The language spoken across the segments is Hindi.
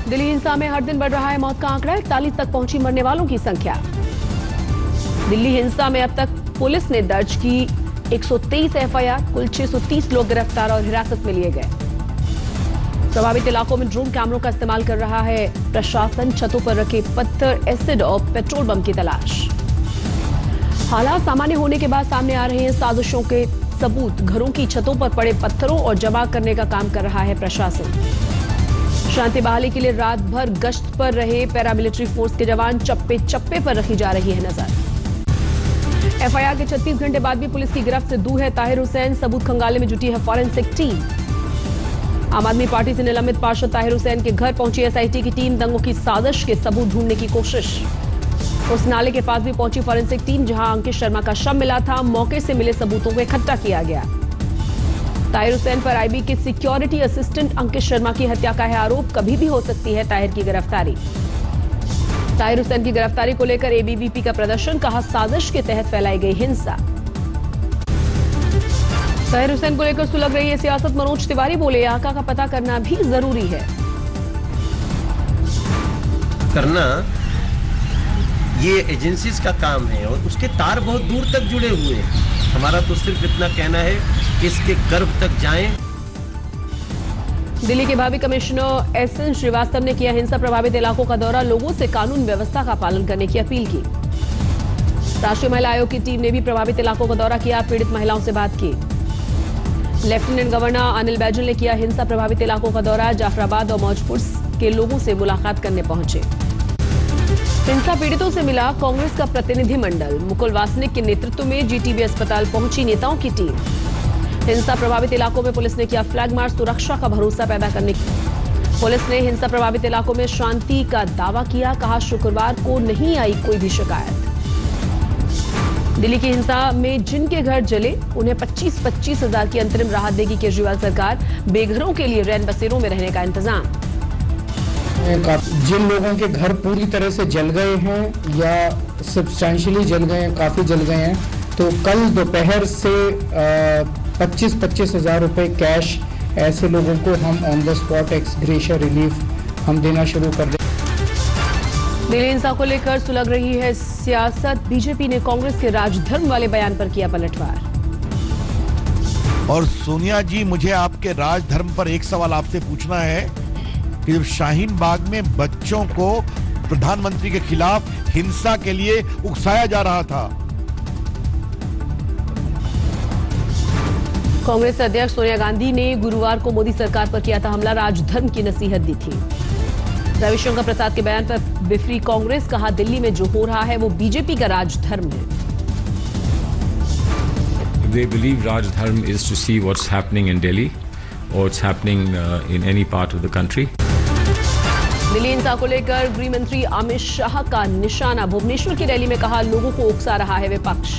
दिल्ली हिंसा में हर दिन बढ़ रहा है मौत का आंकड़ा, 41 तक पहुंची मरने वालों की संख्या। दिल्ली हिंसा में अब तक पुलिस ने दर्ज की 123 एफआईआर, कुल 630 लोग गिरफ्तार और हिरासत में लिए गए। प्रभावित इलाकों में ड्रोन कैमरों का इस्तेमाल कर रहा है प्रशासन, छतों पर रखे पत्थर, एसिड और पेट्रोल बम की तलाश। हालात सामान्य होने के बाद सामने आ रहे हैं साजिशों के सबूत, घरों की छतों पर पड़े पत्थरों और जमा करने का काम कर रहा है प्रशासन। शांति बहाली के लिए रात भर गश्त पर रहे पैरामिलिट्री फोर्स के जवान चप्पे चप्पे पर रखी जा रही है नजर। एफआईआर के 36 घंटे बाद भी पुलिस की गिरफ्त से दूर है ताहिर हुसैन, सबूत खंगालने में जुटी है फॉरेंसिक टीम। आम आदमी पार्टी से निलंबित पार्षद ताहिर हुसैन के घर पहुंची एसआईटी की टीम, दंगों की साजिश के सबूत ढूंढने की कोशिश। उस नाले के पास भी पहुंची फॉरेंसिक टीम, जहां अंकित शर्मा का शव मिला था, मौके से मिले सबूतों को इकट्ठा किया गया। ताहिर हुसैन पर आईबी के सिक्योरिटी असिस्टेंट अंकित शर्मा की हत्या का है आरोप, कभी भी हो सकती है ताहिर की गिरफ्तारी। ताहिर हुसैन की गिरफ्तारी को लेकर एबीवीपी का प्रदर्शन, कहा साजिश के तहत फैलाई गई हिंसा। ताहिर हुसैन को लेकर सुलग रही है सियासत, मनोज तिवारी बोले आका का पता करना भी जरूरी है। करना ये एजेंसीज का काम है और उसके तार बहुत दूर तक जुड़े हुए हैं। हमारा तो सिर्फ इतना कहना है कि इसके गर्भ तक जाएं। दिल्ली के भावी कमिश्नर एसएन श्रीवास्तव ने किया हिंसा प्रभावित इलाकों का दौरा, लोगों से कानून व्यवस्था का पालन करने की अपील की। राष्ट्रीय महिला आयोग की टीम ने भी प्रभावित इलाकों का दौरा किया, पीड़ित महिलाओं से बात की। लेफ्टिनेंट गवर्नर अनिल बैजल ने किया हिंसा प्रभावित इलाकों का दौरा, जाफराबाद और मौजपुर के लोगों से मुलाकात करने पहुंचे। हिंसा पीड़ितों से मिला कांग्रेस का प्रतिनिधिमंडल, मुकुल वासनिक के नेतृत्व में जीटीबी अस्पताल पहुंची नेताओं की टीम। हिंसा प्रभावित इलाकों में पुलिस ने किया फ्लैग मार्च, सुरक्षा का भरोसा पैदा करने की। पुलिस ने हिंसा प्रभावित इलाकों में शांति का दावा किया, कहा शुक्रवार को नहीं आई कोई भी शिकायत। दिल्ली की हिंसा में जिनके घर जले उन्हें 25-25 हजार की अंतरिम राहत देगी केजरीवाल सरकार, बेघरों के लिए रैन बसेरों में रहने का इंतजाम। जिन लोगों के घर पूरी तरह से जल गए हैं या सब्सटैंशियली जल गए हैं, काफ़ी जल गए हैं, तो कल दोपहर से 25-25 हजार रुपये कैश ऐसे लोगों को हम on the spot x gratia relief हम देना शुरू कर दें। दिल्ली हिंसा को लेकर सुलग रही है सियासत, बीजेपी ने कांग्रेस के राजधर्म वाले बयान पर किया पलटवार। और सोनिया जी, मुझे आपके राजधर्म पर एक सवाल आपसे पूछना है कि जब शाहीन बाग में बच्चों को प्रधानमंत्री के खिलाफ हिंसा के लिए उकसाया जा रहा था, कांग्रेस अध्यक्ष सोनिया गांधी ने गुरुवार को मोदी सरकार पर किया था हमला, राजधर्म की नसीहत दी थी। रविशंकर प्रसाद के बयान पर बिफरी कांग्रेस, कहा दिल्ली में जो हो रहा है वो बीजेपी का राजधर्म है। They believe Rajdharm is to see what's happening in Delhi or what's happening in any part of the country. Delhi हिंसा को लेकर गृह मंत्री अमित शाह का निशाना, भुवनेश्वर की रैली में कहा लोगों को उकसा रहा है विपक्ष।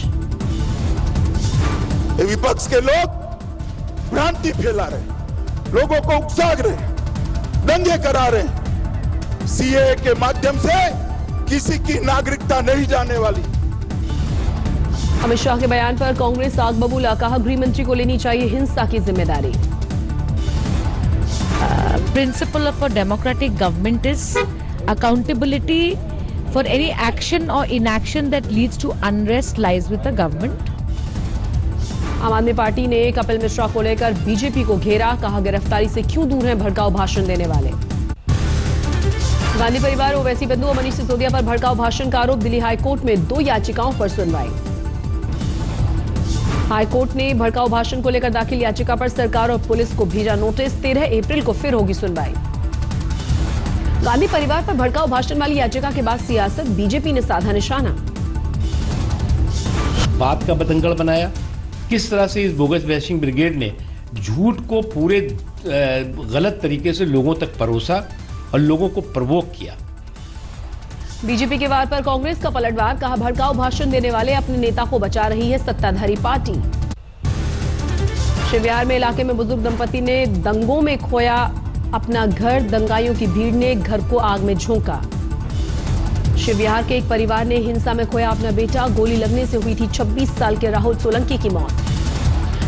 विपक्ष के लोग भ्रांति फैला रहे, लोगों को उकसा रहे, दंगे करा रहे। सीए के माध्यम से किसी की नागरिकता नहीं जाने वाली। अमित शाह के बयान पर कांग्रेस आग बबूला, कहा गृह मंत्री को लेनी चाहिए हिंसा की जिम्मेदारी। Principle of a democratic government is accountability for any action or inaction that leads to unrest lies with the government. आम आदमी पार्टी ने कपिल मिश्रा को लेकर बीजेपी को घेरा, कहा गिरफ्तारी से क्यों दूर हैं भड़काऊ भाषण देने वाले। गांधी परिवार, ओवैसी बंधु और मनीष सिसोदिया पर भड़काऊ भाषण का आरोप, दिल्ली हाईकोर्ट में 2 याचिकाओं पर सुनवाई। हाईकोर्ट ने भड़काऊ भाषण को लेकर दाखिल याचिका पर सरकार और पुलिस को भेजा नोटिस, 13 अप्रैल को फिर होगी सुनवाई। गांधी परिवार पर भड़काऊ भाषण वाली याचिका के बाद सियासत, बीजेपी ने साधा निशाना। बात का बतंगड़ बनाया, किस तरह से इस बोगस बैशिंग ब्रिगेड ने झूठ को पूरे गलत तरीके से लोगों तक परोसा और लोगों को प्रवोक किया। बीजेपी के वार पर कांग्रेस का पलटवार, कहा भड़काऊ भाषण देने वाले अपने नेता को बचा रही है सत्ताधारी पार्टी। शिवयार में इलाके में बुजुर्ग दंपति ने दंगों में खोया अपना घर, दंगाइयों की भीड़ ने घर को आग में झोंका। शिवयार के एक परिवार ने हिंसा में खोया अपना बेटा, गोली लगने से हुई थी 26 साल के राहुल सोलंकी की मौत।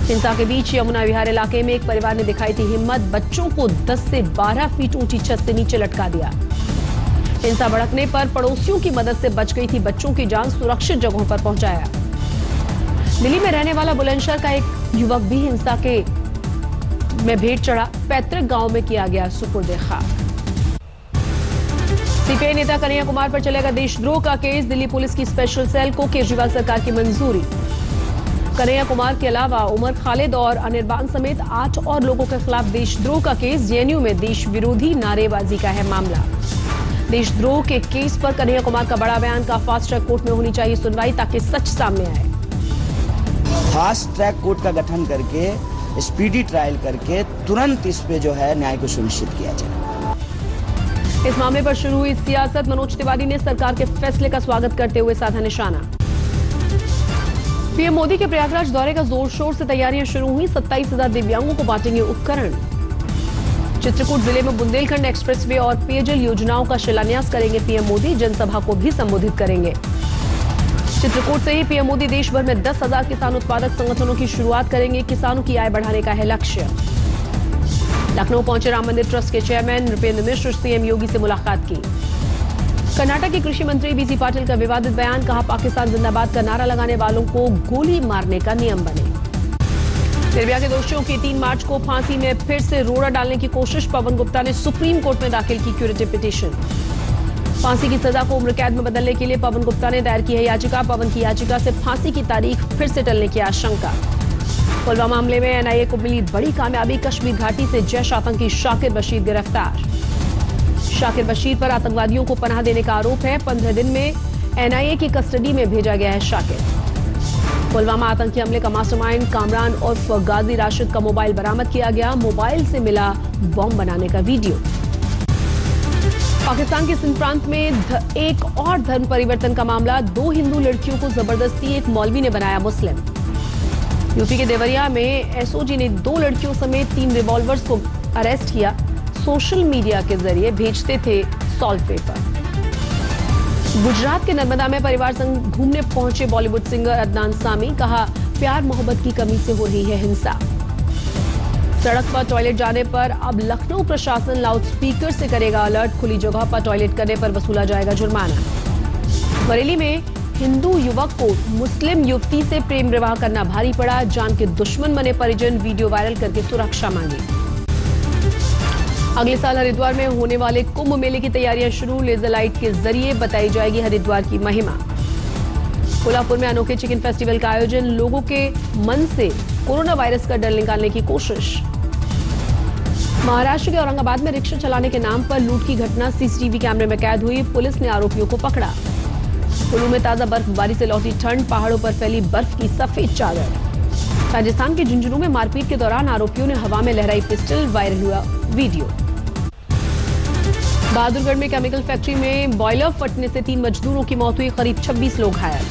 हिंसा के बीच यमुना विहार इलाके में एक परिवार ने दिखाई थी हिम्मत, बच्चों को 10 से 12 फीट ऊंची छत से नीचे लटका दिया। हिंसा भड़कने पर पड़ोसियों की मदद से बच गई थी बच्चों की जान, सुरक्षित जगहों पर पहुंचाया। दिल्ली में रहने वाला बुलंदशहर का एक युवक भी हिंसा के में भेंट चढ़ा, पैतृक गांव में किया गया सुपुर्द खाक। सीपीआई नेता कन्हैया कुमार पर चलेगा देशद्रोह का केस, दिल्ली पुलिस की स्पेशल सेल को केजरीवाल सरकार की मंजूरी। कन्हैया कुमार के अलावा उमर खालिद और अनिर्बान समेत 8 और लोगों के खिलाफ देशद्रोह का केस, जेएनयू में देश विरोधी नारेबाजी का है मामला। देशद्रोह के केस पर कन्हैया कुमार का बड़ा बयान का फास्ट ट्रैक कोर्ट में होनी चाहिए सुनवाई ताकि सच सामने आए। फास्ट ट्रैक कोर्ट का गठन करके स्पीडी ट्रायल करके तुरंत इस पे जो है न्याय को सुनिश्चित किया जाए। इस मामले पर शुरू हुई सियासत, मनोज तिवारी ने सरकार के फैसले का स्वागत करते हुए साधा निशाना। पीएम मोदी के प्रयागराज दौरे का जोर शोर से तैयारियां शुरू हुई, 27,000 दिव्यांगों को बांटेंगे उपकरण। चित्रकूट जिले में बुंदेलखंड एक्सप्रेसवे और पेयजल योजनाओं का शिलान्यास करेंगे पीएम मोदी, जनसभा को भी संबोधित करेंगे। चित्रकूट से ही पीएम मोदी देश भर में 10,000 किसान उत्पादक संगठनों की शुरुआत करेंगे, किसानों की आय बढ़ाने का है लक्ष्य। लखनऊ पहुंचे राम मंदिर ट्रस्ट के चेयरमैन नृपेंद्र मिश्र, सीएम योगी से मुलाकात की। कर्नाटक के कृषि मंत्री बीसी पाटिल का विवादित बयान, कहा पाकिस्तान जिंदाबाद का नारा लगाने वालों को गोली मारने का नियम बने। निर्भया के दोषियों की 3 मार्च को फांसी में फिर से रोड़ा डालने की कोशिश, पवन गुप्ता ने सुप्रीम कोर्ट में दाखिल की क्यूरेटिव पिटीशन। फांसी की सजा को उम्र कैद में बदलने के लिए पवन गुप्ता ने दायर की है याचिका, पवन की याचिका से फांसी की तारीख फिर से टलने की आशंका। पुलवामा मामले में एनआईए को मिली बड़ी कामयाबी, कश्मीर घाटी से जैश आतंकी शाकिर बशीर गिरफ्तार। शाकिर बशीर पर आतंकवादियों को पनाह देने का आरोप है, 15 दिन में एनआईए की कस्टडी में भेजा गया है शाकिर। पुलवामा आतंकी हमले का मास्टरमाइंड कामरान उर्फ गाजी राशिद का मोबाइल बरामद किया गया, मोबाइल से मिला बॉम्ब बनाने का वीडियो। पाकिस्तान के सिंध प्रांत में एक और धर्म परिवर्तन का मामला, 2 हिंदू लड़कियों को जबरदस्ती एक मौलवी ने बनाया मुस्लिम। यूपी के देवरिया में एसओजी ने 2 लड़कियों समेत 3 रिवॉल्वर्स को अरेस्ट किया, सोशल मीडिया के जरिए भेजते थे सॉल्ट पेपर। गुजरात के नर्मदा में परिवार संग घूमने पहुंचे बॉलीवुड सिंगर अदनान सामी, कहा प्यार मोहब्बत की कमी से हो रही है हिंसा। सड़क पर टॉयलेट जाने पर अब लखनऊ प्रशासन लाउडस्पीकर से करेगा अलर्ट, खुली जगह पर टॉयलेट करने पर वसूला जाएगा जुर्माना। बरेली में हिंदू युवक को मुस्लिम युवती से प्रेम विवाह करना भारी पड़ा, जान के दुश्मन बने परिजन, वीडियो वायरल करके सुरक्षा मांगी। अगले साल हरिद्वार में होने वाले कुंभ मेले की तैयारियां शुरू, लेजर लाइट के जरिए बताई जाएगी हरिद्वार की महिमा। कोल्हापुर में अनोखे चिकन फेस्टिवल का आयोजन, लोगों के मन से कोरोना वायरस का डर निकालने की कोशिश। महाराष्ट्र के औरंगाबाद में रिक्शा चलाने के नाम पर लूट की घटना सीसीटीवी कैमरे में कैद हुई, पुलिस ने आरोपियों को पकड़ा। कुल्लू में ताजा बर्फबारी से लौटी ठंड, पहाड़ों पर फैली बर्फ की सफेद चादर। राजस्थान के झुंझुनू में मारपीट के दौरान आरोपियों ने हवा में लहराई पिस्टल, वायरल हुआ वीडियो। बहादुरगढ़ में केमिकल फैक्ट्री में बॉयलर फटने से 3 मजदूरों की मौत हुई, करीब 26 लोग घायल।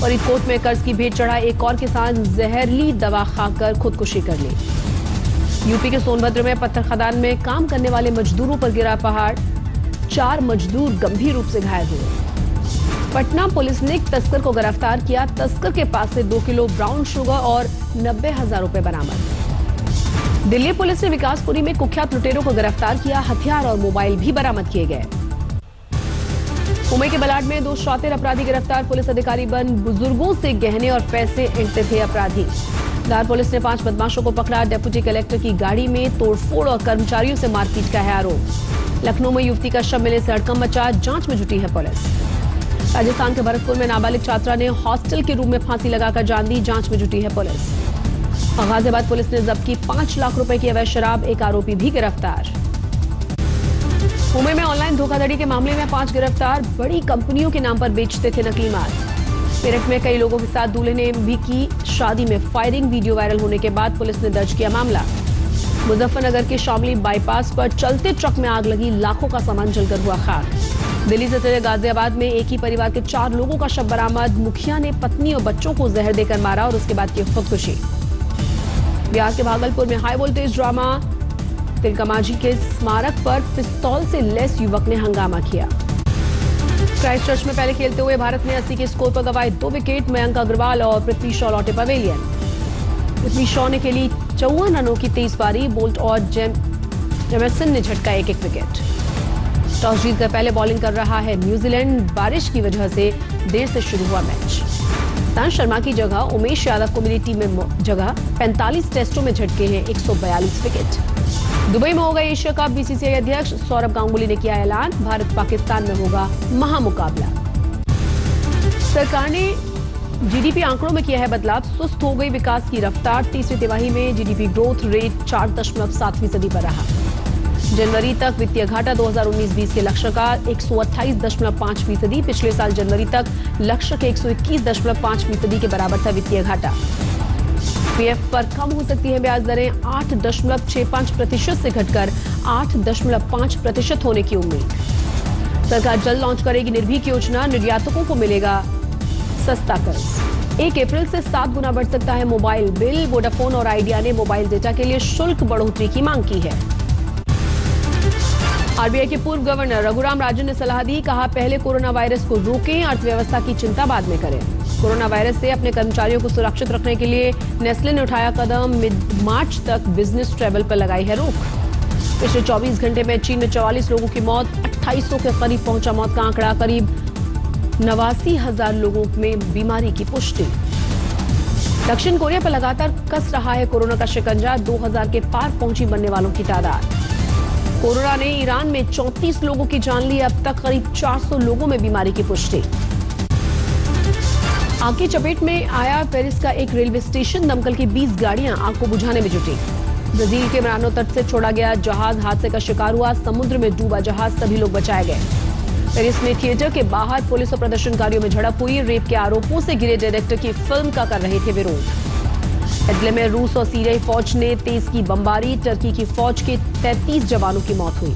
फरीदकोट में कर्ज की भेंट चढ़ा एक और किसान, जहरीली दवा खाकर खुदकुशी कर ली। यूपी के सोनभद्र में पत्थर खदान में काम करने वाले मजदूरों पर गिरा पहाड़, 4 मजदूर गंभीर रूप से घायल हुए। पटना पुलिस ने एक तस्कर को गिरफ्तार किया, तस्कर के पास से 2 किलो ब्राउन शुगर और 90,000 रुपए बरामद। दिल्ली पुलिस ने विकासपुरी में कुख्यात लुटेरों को गिरफ्तार किया, हथियार और मोबाइल भी बरामद किए गए। मुंबई के बलाड में 2 शातिर अपराधी गिरफ्तार, पुलिस अधिकारी बन बुजुर्गों से गहने और पैसे ऐंठते थे अपराधी। धार पुलिस ने 5 बदमाशों को पकड़ा, डिप्टी कलेक्टर की गाड़ी में तोड़फोड़ और कर्मचारियों से मारपीट का है आरोप। लखनऊ में युवती का शव मिले से हड़कंप मचा, जांच में जुटी है पुलिस। राजस्थान के भरतपुर में नाबालिग छात्रा ने हॉस्टल के रूम में फांसी लगाकर जान दी, जांच में जुटी है पुलिस। गाजियाबाद पुलिस ने जब्त की 5 लाख रुपए की अवैध शराब, एक आरोपी भी गिरफ्तार। मुंबई में ऑनलाइन धोखाधड़ी के मामले में 5 गिरफ्तार, बड़ी कंपनियों के नाम पर बेचते थे नकली माल। मेरठ में कई लोगों के साथ दूल्हे ने भी की शादी में फायरिंग, वीडियो वायरल होने के बाद पुलिस ने दर्ज किया मामला। मुजफ्फरनगर के शामली बाईपास पर चलते ट्रक में आग लगी, लाखों का सामान जलकर हुआ खाक। दिल्ली से चले गाजियाबाद में एक ही परिवार के 4 लोगों का शव बरामद, मुखिया ने पत्नी और बच्चों को जहर देकर मारा और उसके बाद की खुदकुशी। बिहार के भागलपुर में हाई वोल्टेज ड्रामा, तिलकमाझी के स्मारक पर पिस्तौल से लैस युवक ने हंगामा किया। क्राइस्टचर्च में पहले खेलते हुए भारत ने 80 के स्कोर पर गंवाए 2 विकेट, मयंक अग्रवाल और पृथ्वी शॉ लौटे पवेलियन। पृथ्वी शॉ ने खेली 54 रनों की 23 पारी। बोल्ट और जेमिसन ने झटका एक विकेट। टॉस जीतकर पहले बॉलिंग कर रहा है न्यूजीलैंड। बारिश की वजह से देर से शुरू हुआ मैच। ईशांत शर्मा की जगह उमेश यादव को मिली टीम में जगह। 45 टेस्टों में झटके हैं 142 विकेट। दुबई में होगा एशिया कप। बीसीसीआई अध्यक्ष सौरभ गांगुली ने किया ऐलान, भारत पाकिस्तान में होगा महामुकाबला। सरकार ने जीडीपी आंकड़ों में किया है बदलाव। सुस्त हो गई विकास की रफ्तार। तीसरी तिमाही में जीडीपी ग्रोथ रेट 4.7% पर रहा। जनवरी तक वित्तीय घाटा 2019-20 के लक्ष्य का 128.5%। पिछले साल जनवरी तक लक्ष्य के 121.5% के बराबर था वित्तीय घाटा। पीएफ पर कम हो सकती है ब्याज दरें। 8.65% से घटकर 8.5% होने की उम्मीद। सरकार जल्द लॉन्च करेगी निर्भीक योजना। निर्यातकों को मिलेगा सस्ता कर्ज। 1 अप्रैल से 7 गुना बढ़ सकता है मोबाइल बिल। वोडाफोन और आइडिया ने मोबाइल डेटा के लिए शुल्क बढ़ोतरी की मांग की है। आरबीआई के पूर्व गवर्नर रघुराम राजन ने सलाह दी, कहा पहले कोरोना वायरस को रोकें, अर्थव्यवस्था की चिंता बाद में करें। कोरोना वायरस से अपने कर्मचारियों को सुरक्षित रखने के लिए नेस्ले ने उठाया कदम। मिड मार्च तक बिजनेस ट्रैवल पर लगाई है रोक। पिछले 24 घंटे में चीन में 44 लोगों की मौत। 2800 के करीब पहुंचा मौत का आंकड़ा। करीब 89,000 लोगों में बीमारी की पुष्टि। दक्षिण कोरिया पर लगातार कस रहा है कोरोना का शिकंजा। 2000 के पार पहुंची मरने वालों की तादाद। कोरोना ने ईरान में 34 लोगों की जान ली। अब तक करीब 400 लोगों में बीमारी की पुष्टि। आग की चपेट में आया पेरिस का एक रेलवे स्टेशन। दमकल की 20 गाड़ियां आग को बुझाने में जुटी। ब्राजील के मरानो तट से छोड़ा गया जहाज हादसे का शिकार हुआ। समुद्र में डूबा जहाज, सभी लोग बचाए गए। पेरिस में थिएटर के बाहर पुलिस और प्रदर्शनकारियों में झड़प हुई। रेप के आरोपों से घिरे डायरेक्टर की फिल्म का कर रहे थे विरोध। इडलिब में रूस और सीरियाई फौज ने तेज की बमबारी। टर्की की फौज के 33 जवानों की मौत हुई।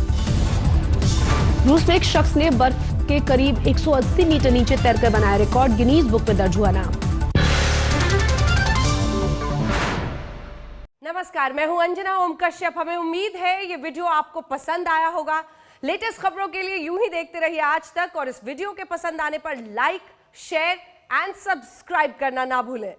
रूस में एक शख्स ने बर्फ के करीब 180 मीटर नीचे तैरकर बनाया रिकॉर्ड। गिनीज बुक में दर्ज हुआ नाम। नमस्कार, मैं हूं अंजना ओम कश्यप। हमें उम्मीद है ये वीडियो आपको पसंद आया होगा। लेटेस्ट खबरों के लिए यूं ही देखते रहिए आज तक, और इस वीडियो के पसंद आने पर लाइक, शेयर एंड सब्सक्राइब करना ना भूलें।